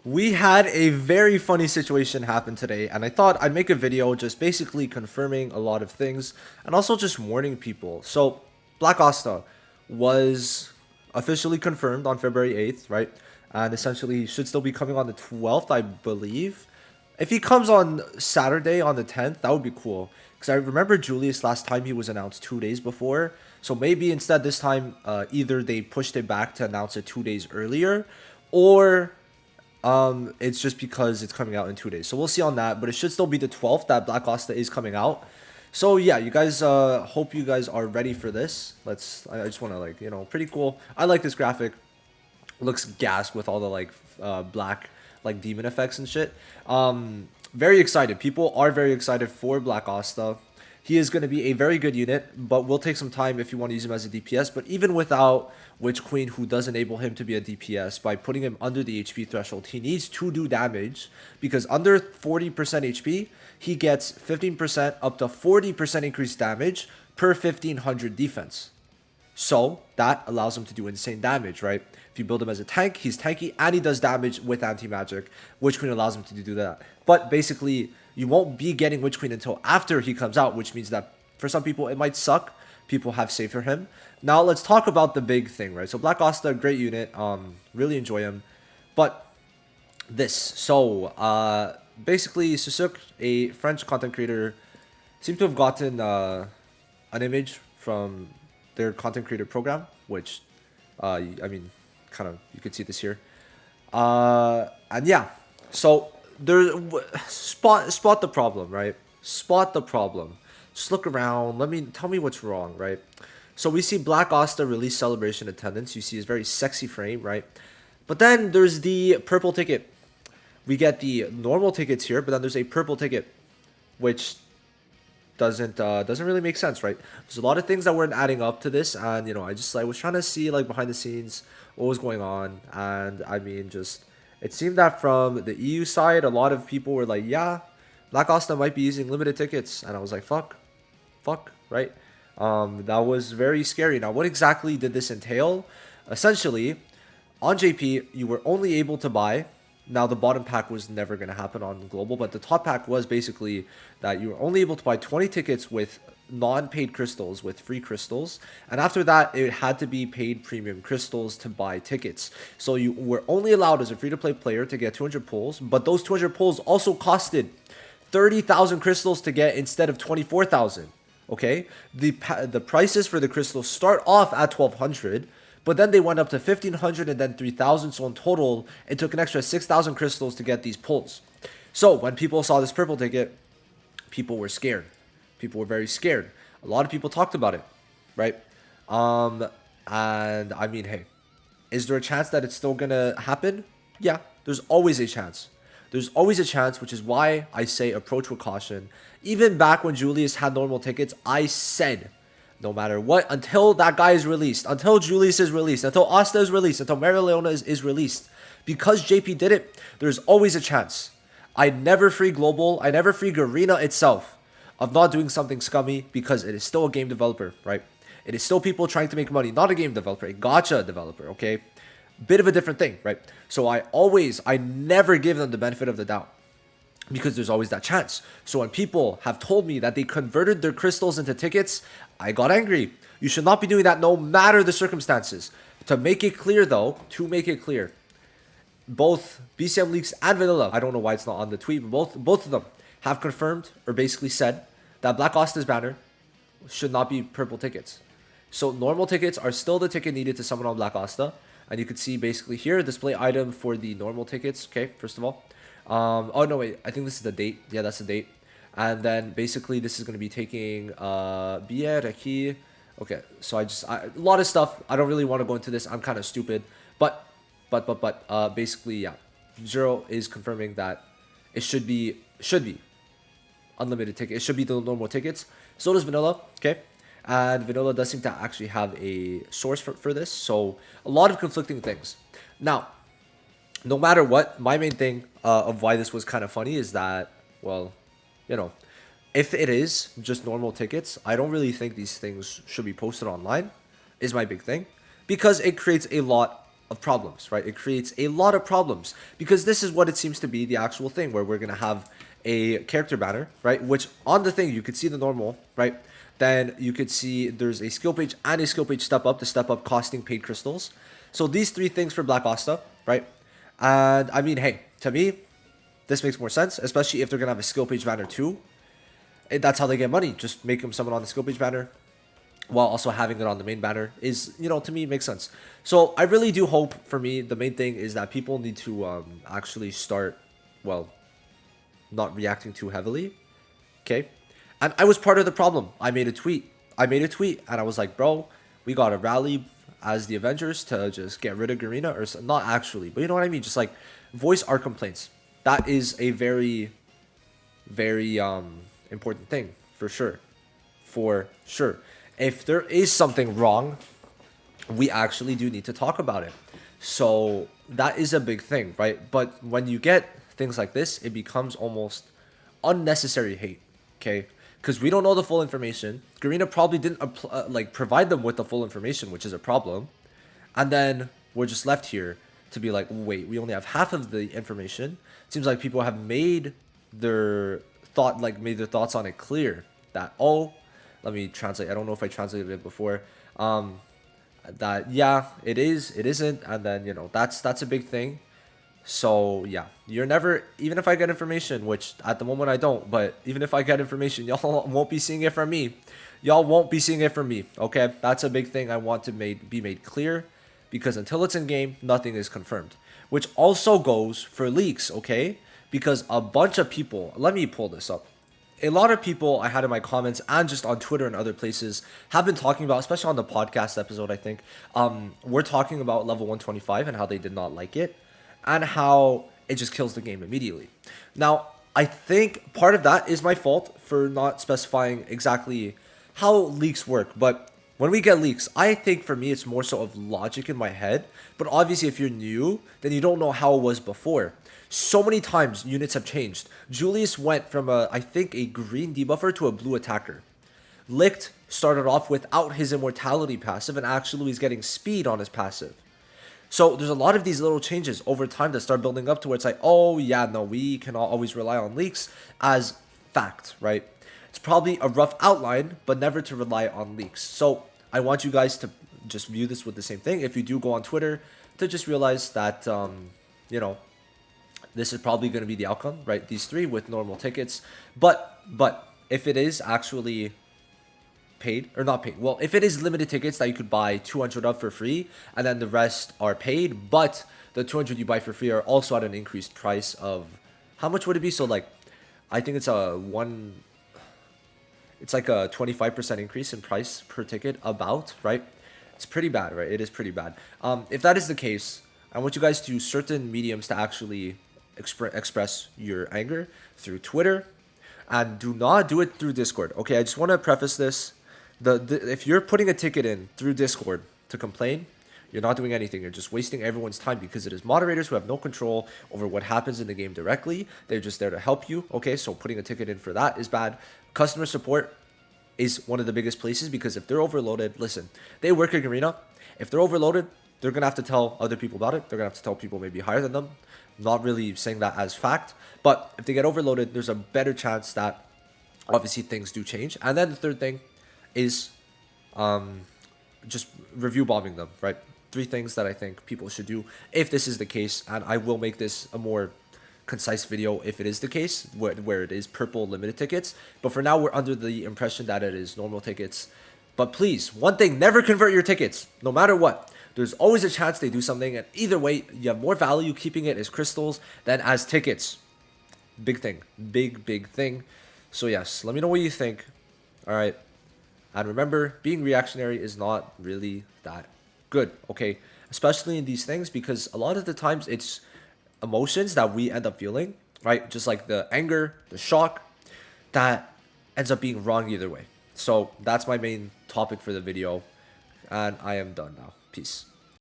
We had a very funny situation happen today, and I thought I'd make a video just basically confirming a lot of things and also just warning people. So, Black Asta was officially confirmed on February 8th, right? And essentially, he should still be coming on the 12th, I believe. If he comes on Saturday on the 10th, that would be cool. Because I remember Julius last time he was announced 2 days before. So maybe instead this time, either they pushed it back to announce it 2 days earlier, or it's just because it's coming out in 2 days. So we'll see on that, but it should still be the 12th that Black Asta is coming out. So yeah, you guys, hope you guys are ready for this. I just want to pretty cool. I like this graphic. Looks gas with all the black demon effects and shit. Very excited. People are very excited for Black Asta. He is going to be a very good unit, but will take some time if you want to use him as a DPS. But even without Witch Queen, who does enable him to be a DPS, by putting him under the HP threshold, he needs to do damage, because under 40% HP, he gets 15% up to 40% increased damage per 1500 defense. So that allows him to do insane damage, right? If you build him as a tank, he's tanky and he does damage with anti-magic. Witch Queen allows him to do that. But basically, you won't be getting Witch Queen until after he comes out, which means that for some people it might suck. People have faith for him. Now let's talk about the big thing, right? So Black Asta, great unit. Really enjoy him. But this. So basically, Susuk, a French content creator, seemed to have gotten an image from their content creator program, which I mean, kind of, you could see this here. And yeah, so there, spot the problem, right? Spot the problem. Just look around. Tell me what's wrong, right? So we see Black Asta release celebration attendance. You see his very sexy frame, right? But then there's the purple ticket. We get the normal tickets here, but then there's a purple ticket, which doesn't really make sense, right? There's a lot of things that weren't adding up to this, and I was trying to see behind the scenes what was going on, and I mean, just it seemed that from the EU side, a lot of people were like, yeah, Black Asta might be using limited tickets, and I was like, fuck, right? That was very scary. Now, what exactly did this entail? Essentially, on JP, you were only able to buy. Now, the bottom pack was never going to happen on global, but the top pack was basically that you were only able to buy 20 tickets with non-paid crystals, with free crystals. And after that, it had to be paid premium crystals to buy tickets. So you were only allowed as a free-to-play player to get 200 pulls, but those 200 pulls also costed 30,000 crystals to get instead of 24,000. Okay? The prices for the crystals start off at 1,200. But then they went up to 1,500 and then 3,000. So in total, it took an extra 6,000 crystals to get these pulls. So when people saw this purple ticket, people were scared. People were very scared. A lot of people talked about it, right? And I mean, hey, is there a chance that it's still gonna happen? Yeah, there's always a chance. There's always a chance, which is why I say approach with caution. Even back when Julius had normal tickets, I said, no matter what, until that guy is released, until Julius is released, until Asta is released, until Mary Leona is released, because JP did it, there's always a chance. I never free Global, I never free Garena itself of not doing something scummy, because it is still a game developer, right? It is still people trying to make money, not a game developer, a gacha developer, okay? Bit of a different thing, right? So I never give them the benefit of the doubt, because there's always that chance. So when people have told me that they converted their crystals into tickets, I got angry. You should not be doing that no matter the circumstances. To make it clear though, both BCM Leaks and Vanilla, I don't know why it's not on the tweet, but both of them have confirmed or basically said that Black Asta's banner should not be purple tickets. So normal tickets are still the ticket needed to summon on Black Asta. And you can see basically here, display item for the normal tickets. Okay, first of all. Oh no, wait, I think this is the date. Yeah, that's the date. And then basically this is going to be taking billet requis. Okay, so a lot of stuff. I don't really want to go into this. I'm kind of stupid. But basically, yeah. Zero is confirming that it should be unlimited ticket. It should be the normal tickets. So does Vanilla, okay? And Vanilla does seem to actually have a source for this. So a lot of conflicting things. Now, no matter what, my main thing of why this was kind of funny is that, well, if it is just normal tickets, I don't really think these things should be posted online, is my big thing. Because it creates a lot of problems, right? It creates a lot of problems because this is what it seems to be the actual thing where we're going to have a character banner, right? Which on the thing, you could see the normal, right? Then you could see there's a skill page and a skill page step up, the step up costing paid crystals. So these three things for Black Asta, right? And I mean, hey, to me, this makes more sense, especially if they're going to have a skill page banner too. That's how they get money. Just make them summon on the skill page banner while also having it on the main banner is, to me, makes sense. So I really do hope, for me, the main thing is that people need to actually start, well, not reacting too heavily, okay? And I was part of the problem. I made a tweet, and I was like, bro, we gotta rally as the Avengers to just get rid of Garena, or not actually, but you know what I mean? Just like voice our complaints. That is a very, very important thing for sure. For sure. If there is something wrong, we actually do need to talk about it. So that is a big thing, right? But when you get things like this, it becomes almost unnecessary hate, okay? Because we don't know the full information. Garena probably didn't provide them with the full information, which is a problem. And then we're just left here to be like, wait, we only have half of the information. It seems like people have made their thoughts on it clear that, oh, let me translate. I don't know if I translated it before. That yeah, it is, it isn't, and then that's a big thing. So yeah, you're never, even if I get information, which at the moment I don't, but even if I get information, y'all won't be seeing it from me. Y'all won't be seeing it from me. Okay, that's a big thing I want to be made clear, because until it's in game, nothing is confirmed. Which also goes for leaks. Okay, because a bunch of people. Let me pull this up. A lot of people I had in my comments and just on Twitter and other places have been talking about, especially on the podcast episode, I think, we're talking about level 125 and how they did not like it and how it just kills the game immediately. Now, I think part of that is my fault for not specifying exactly how leaks work, but when we get leaks, I think for me it's more so of logic in my head, but obviously if you're new, then you don't know how it was before. So many times units have changed. Julius went from I think a green debuffer to a blue attacker. Licht started off without his immortality passive and actually was getting speed on his passive. So there's a lot of these little changes over time that start building up to where it's like, oh yeah, no, we cannot always rely on leaks as fact, right? It's probably a rough outline, but never to rely on leaks. So I want you guys to just view this with the same thing. If you do go on Twitter, to just realize that, this is probably going to be the outcome, right? These three with normal tickets. But if it is actually paid, or not paid, well, if it is limited tickets that you could buy 200 of for free, and then the rest are paid, but the 200 you buy for free are also at an increased price of, how much would it be? So like, I think it's like a 25% increase in price per ticket about, right? It's pretty bad, right? It is pretty bad. If that is the case, I want you guys to use certain mediums to actually express your anger through Twitter, and do not do it through Discord. Okay, I just want to preface this. If you're putting a ticket in through Discord to complain, you're not doing anything. You're just wasting everyone's time, because it is moderators who have no control over what happens in the game directly. They're just there to help you. Okay, so putting a ticket in for that is bad. Customer support is one of the biggest places, because if they're overloaded, listen, they work at Arena. If they're overloaded, they're going to have to tell other people about it. They're going to have to tell people maybe higher than them. Not really saying that as fact, but if they get overloaded, there's a better chance that obviously things do change. And then the third thing is just review bombing them, right? 3 things that I think people should do if this is the case, and I will make this a more concise video if it is the case, where it is purple limited tickets. But for now, we're under the impression that it is normal tickets. But please, one thing, never convert your tickets, no matter what. There's always a chance they do something, and either way, you have more value keeping it as crystals than as tickets. Big thing. Big thing. So yes, let me know what you think. Alright. And remember, being reactionary is not really that good, okay? Especially in these things, because a lot of the times it's emotions that we end up feeling, right? Just like the anger, the shock, that ends up being wrong either way. So that's my main topic for the video, and I am done now. Peace.